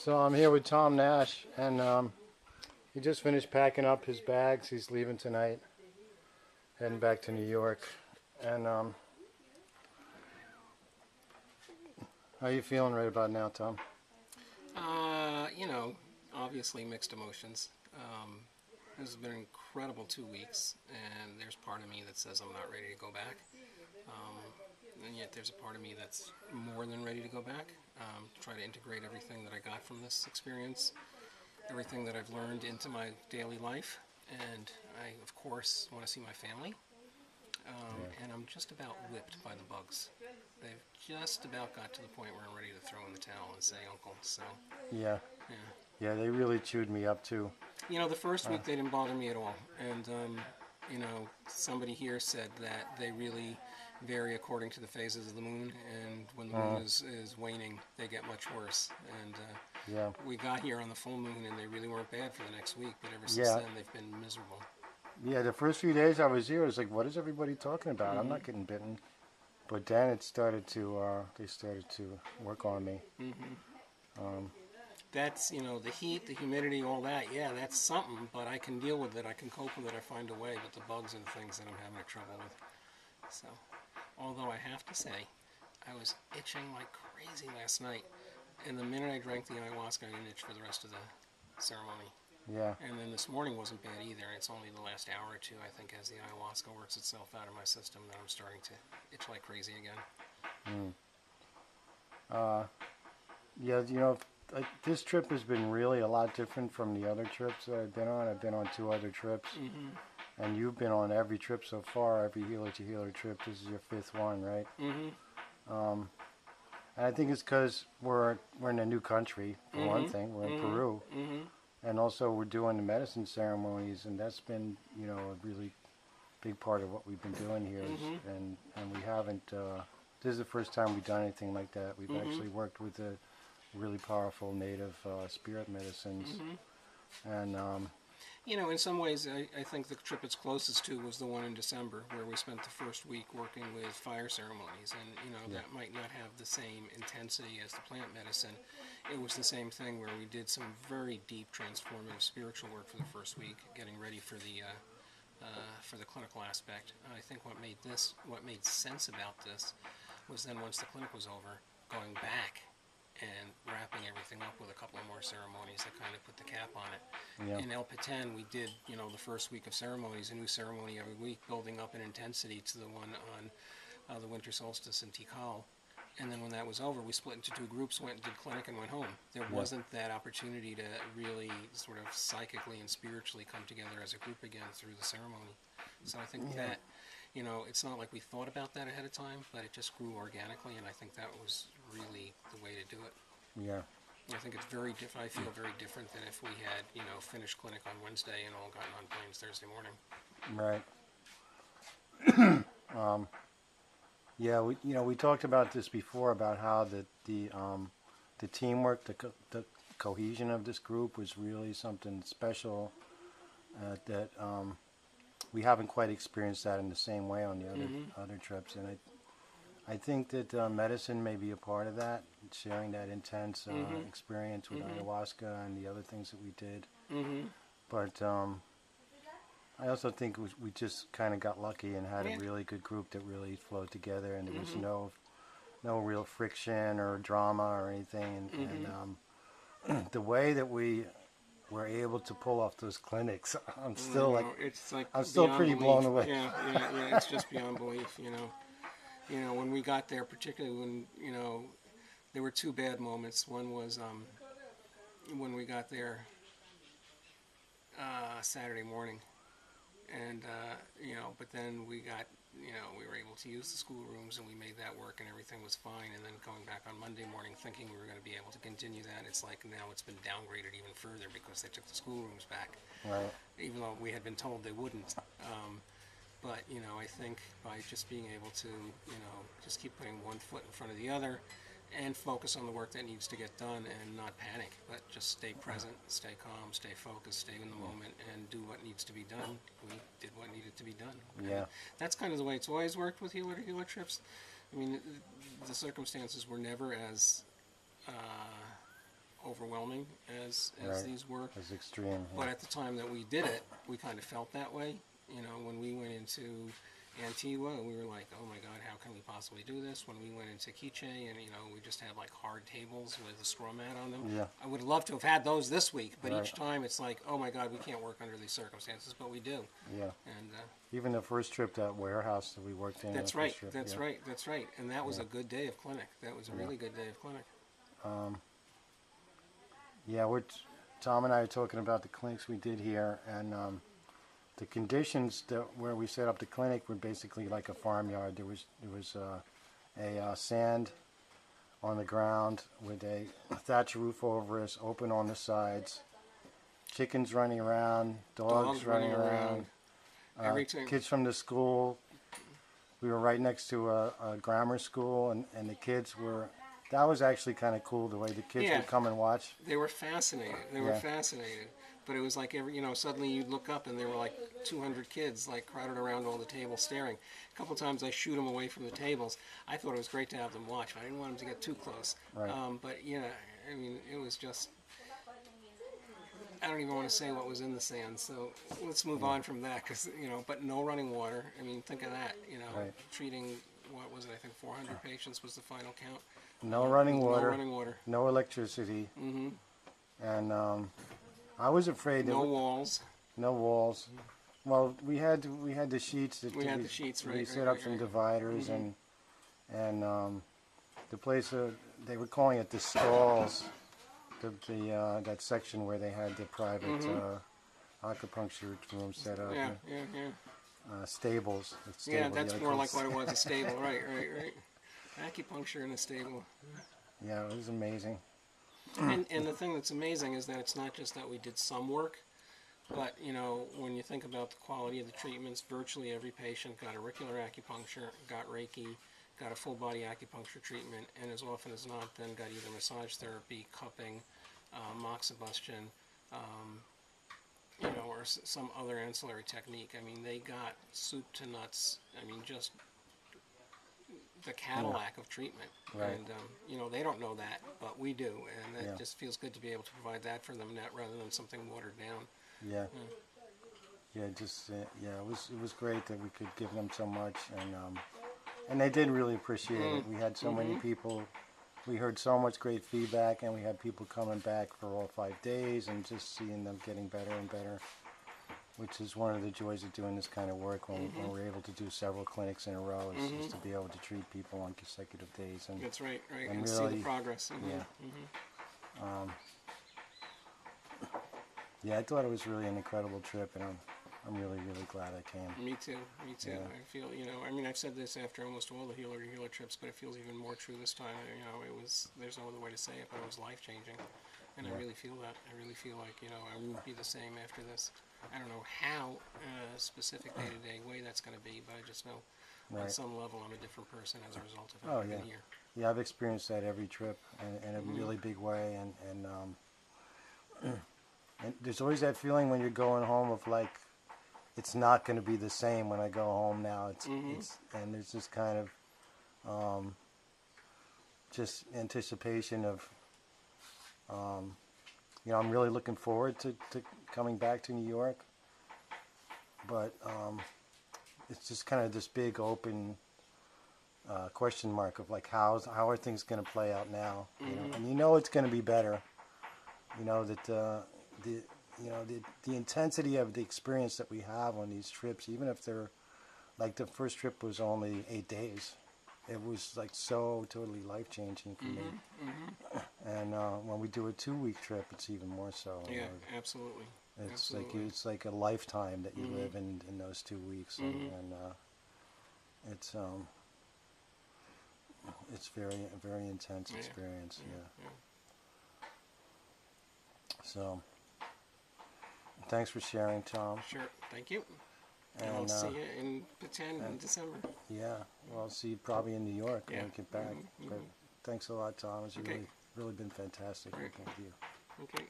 So I'm here with Tom Nash, and he just finished packing up his bags. He's leaving tonight, heading back to New York. And how are you feeling right about now, Tom? Obviously mixed emotions. This has been an incredible 2 weeks, and there's part of me that says I'm not ready to go back. And yet there's a part of me that's more than ready to go back. Try to integrate everything that I got from this experience, everything that I've learned into my daily life. And I, of course, want to see my family. And I'm just about whipped by the bugs. They've just about got to the point where I'm ready to throw in the towel and say uncle. So, Yeah, yeah. yeah, they really chewed me up too. The first week they didn't bother me at all. And, somebody here said that they really vary according to the phases of the moon. And when the moon is waning, they get much worse. And Yeah, we got here on the full moon and they really weren't bad for the next week. But ever since yeah, then, they've been miserable. yeah. The first few days I was here, I was like, "What is everybody talking about? I'm Mm-hmm. not getting bitten." But then it started to, they started to work on me. Mm-hmm. Um, That's, the heat, the humidity, all that. Yeah, that's something, but I can deal with it. I can cope with it. I find a way. But the bugs are the things that I'm having trouble with. So, although I have to say, I was itching like crazy last night. And the minute I drank the ayahuasca, I didn't itch for the rest of the ceremony. yeah, And then this morning wasn't bad either. It's only the last hour or two, I think, as the ayahuasca works itself out of my system, that I'm starting to itch like crazy again. mm. uh, yeah. This trip has been really a lot different from the other trips that I've been on. I've been on 2 other trips. Mm-hmm. And you've been on every trip so far, every healer to healer trip. This is your fifth one, right? Mm-hmm. And I think it's because we're in a new country, for one Mm-hmm. thing. We're in Mm-hmm. Peru. Mm-hmm. And also we're doing the medicine ceremonies, and that's been, a really big part of what we've been doing here. Mm-hmm. And we haven't, this is the first time we've done anything like that. We've Mm-hmm. actually worked with the really powerful native spirit medicines. Mm-hmm. And In some ways, I think the trip it's closest to was the one in December, where we spent the first week working with fire ceremonies. And, yeah, that might not have the same intensity as the plant medicine. It was the same thing where we did some very deep transformative spiritual work for the first week, getting ready for the clinical aspect. I think what made sense about this was then once the clinic was over, going back and wrapping everything up with a couple of more ceremonies that kind of put the cap on it. yeah, In El Patan, we did, the first week of ceremonies, a new ceremony every week, building up in intensity to the one on the winter solstice in Tikal. And then when that was over, we split into two groups, went and did clinic, and went home. There yeah, wasn't that opportunity to really sort of psychically and spiritually come together as a group again through the ceremony. So I think yeah, that, it's not like we thought about that ahead of time, but it just grew organically, and I think that was really the way to do it. yeah. I think it's very different. I feel very different than if we had, finished clinic on Wednesday and all gotten on planes Thursday morning. Right. Yeah, we talked about this before about how the teamwork, the cohesion of this group was really something special that we haven't quite experienced that in the same way on the Mm-hmm. other trips, and I think that medicine may be a part of that, sharing that intense Mm-hmm. experience with Mm-hmm. ayahuasca and the other things that we did, Mm-hmm. but. I also think we just kind of got lucky and had Yeah. a really good group that really flowed together, and there was Mm-hmm. no real friction or drama or anything. And Mm-hmm. the way that we were able to pull off those clinics, It's like I'm still beyond pretty belief. blown away. Yeah, yeah, yeah. It's just beyond belief. When we got there, particularly when there were two bad moments. One was when we got there Saturday morning. And, but then we got, we were able to use the schoolrooms and we made that work and everything was fine. And then going back on Monday morning thinking we were going to be able to continue that, it's like now it's been downgraded even further because they took the schoolrooms back, Right. even though we had been told they wouldn't. But, I think by just being able to, just keep putting one foot in front of the other and focus on the work that needs to get done and not panic, but just stay present, stay calm, stay focused, stay in the moment, and do what needs to be done. We did what needed to be done. Yeah. And that's kind of the way it's always worked with healer to healer trips. I mean, the circumstances were never as overwhelming as Right. these were. It's extreme. But at the time that we did it, we kind of felt that way. You know, when we went into Antigua, we were like, oh my God, how can we possibly do this? When we went into Quiche, and you know, we just had like hard tables with a straw mat on them. Yeah. I would love to have had those this week, but Right. each time it's like, oh my God, we can't work under these circumstances, but we do. Yeah. And Even the first trip, that warehouse that we worked in. that's the right, first trip, that's yeah. right, that's right. And that was a good day of clinic. That was a really good day of clinic. Yeah, Tom and I are talking about the clinics we did here, and the conditions where we set up the clinic were basically like a farmyard. There was sand on the ground with a thatch roof over us, open on the sides, chickens running around, dogs running around, Everything. kids from the school. We were right next to a grammar school, and the kids were. That was actually kind of cool, the way the kids Yeah. would come and watch. They were fascinated. They were Yeah. fascinated. But it was like suddenly you'd look up and there were like 200 kids like crowded around all the tables staring. A couple times I shoot them away from the tables. I thought it was great to have them watch, but I didn't want them to get too close. Right. But yeah, I mean, it was just. I don't even want to say what was in the sand, so let's move on from that, because but no running water. I mean, think of that. Right. Treating what was it? I think 400 patients was the final count. No running water. No running water. No electricity. Mm-hmm. And I was afraid that No walls. no walls. Well, we had the sheets. That We had the sheets, right, We right, set right, up some right. dividers, and the place they were calling it the stalls. That section where they had the private acupuncture room set up. Yeah, and, yeah, yeah. Stables. Yeah, that's they more call like it. what it was, a stable. Right, right, right. Acupuncture in a stable. Yeah, it was amazing. And the thing that's amazing is that it's not just that we did some work, but, when you think about the quality of the treatments, virtually every patient got auricular acupuncture, got Reiki, got a full body acupuncture treatment, and as often as not, then got either massage therapy, cupping, moxibustion, or some other ancillary technique. I mean, they got soup to nuts. I mean, just the Cadillac of treatment. Right. And, they don't know that, but we do. And it Yeah. just feels good to be able to provide that for them rather than something watered down. Yeah. Yeah, just it was great that we could give them so much, and they did really appreciate it. We had so many people. We heard so much great feedback, and we had people coming back for all 5 days, and just seeing them getting better and better, which is one of the joys of doing this kind of work when we're able to do several clinics in a row, is to be able to treat people on consecutive days. And That's right, right. And And see really- the progress. Yeah. Yeah, I thought it was really an incredible trip, and I'm really, really glad I came. Me too, me too. Yeah. I feel, I mean, I've said this after almost all the healer trips, but it feels even more true this time. There's no other way to say it, but it was life-changing. And I really feel that. I really feel like, I won't be the same after this. I don't know how specific day-to-day way that's going to be, but I just know on Right. some level I'm a different person as a result of Oh, having yeah. been here. Yeah, I've experienced that every trip in a really big way, and there's always that feeling when you're going home of like, it's not going to be the same when I go home now. It's and there's this kind of just anticipation of, I'm really looking forward to coming back to New York, but it's just kind of this big open question mark of like how are things going to play out now, and it's going to be better, that the intensity of the experience that we have on these trips, even if they're like the first trip was only 8 days, it was like so totally life-changing for me. And when we do a 2-week trip, it's even more so. Yeah, absolutely. Absolutely. It's like a lifetime that you live in those 2 weeks, and it's a very intense experience. Yeah. So, thanks for sharing, Tom. Sure, thank you. And And I'll see you in Pretend in December. yeah, well, I'll see you probably in New York when Yeah. we get back. But thanks a lot, Tom. It's Okay. really been fantastic Great. working with you. Okay.